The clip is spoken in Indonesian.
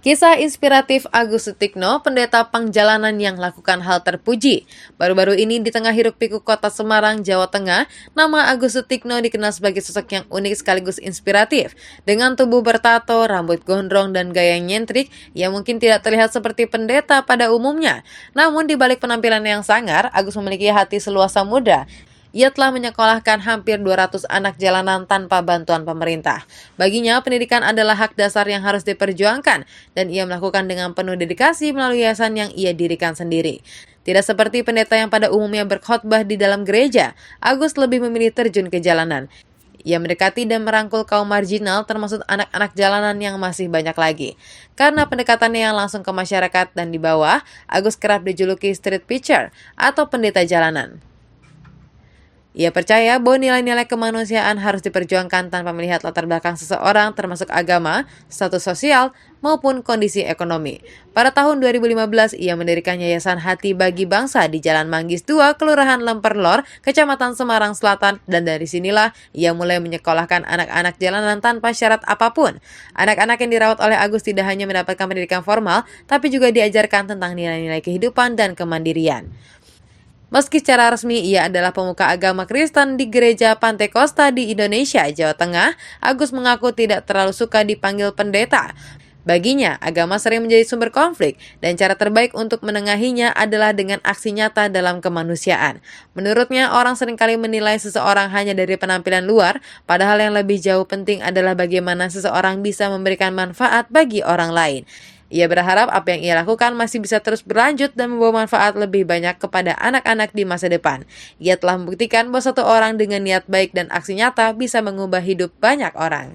Kisah inspiratif Agus Sutikno, pendeta Pangjalanan yang lakukan hal terpuji. Baru-baru ini di tengah hiruk-pikuk kota Semarang, Jawa Tengah, nama Agus Sutikno dikenal sebagai sosok yang unik sekaligus inspiratif. Dengan tubuh bertato, rambut gondrong, dan gaya nyentrik, ia mungkin tidak terlihat seperti pendeta pada umumnya. Namun di balik penampilan yang sangar, Agus memiliki hati seluas samudra. Ia telah menyekolahkan hampir 200 anak jalanan tanpa bantuan pemerintah. Baginya, pendidikan adalah hak dasar yang harus diperjuangkan, dan ia melakukan dengan penuh dedikasi melalui yayasan yang ia dirikan sendiri. Tidak seperti pendeta yang pada umumnya berkhotbah di dalam gereja, Agus lebih memilih terjun ke jalanan. Ia mendekati dan merangkul kaum marginal termasuk anak-anak jalanan yang masih banyak lagi. Karena pendekatannya yang langsung ke masyarakat dan di bawah, Agus kerap dijuluki street preacher atau pendeta jalanan. Ia percaya bahwa nilai-nilai kemanusiaan harus diperjuangkan tanpa melihat latar belakang seseorang termasuk agama, status sosial, maupun kondisi ekonomi. Pada tahun 2015, ia mendirikan Yayasan Hati Bagi Bangsa di Jalan Manggis 2, Kelurahan Lemperlor, Kecamatan Semarang Selatan, dan dari sinilah ia mulai menyekolahkan anak-anak jalanan tanpa syarat apapun. Anak-anak yang dirawat oleh Agus tidak hanya mendapatkan pendidikan formal, tapi juga diajarkan tentang nilai-nilai kehidupan dan kemandirian. Meski secara resmi ia adalah pemuka agama Kristen di Gereja Pantekosta di Indonesia, Jawa Tengah, Agus mengaku tidak terlalu suka dipanggil pendeta. Baginya, agama sering menjadi sumber konflik, dan cara terbaik untuk menengahinya adalah dengan aksi nyata dalam kemanusiaan. Menurutnya, orang seringkali menilai seseorang hanya dari penampilan luar, padahal yang lebih jauh penting adalah bagaimana seseorang bisa memberikan manfaat bagi orang lain. Ia berharap apa yang ia lakukan masih bisa terus berlanjut dan membawa manfaat lebih banyak kepada anak-anak di masa depan. Ia telah membuktikan bahwa satu orang dengan niat baik dan aksi nyata bisa mengubah hidup banyak orang.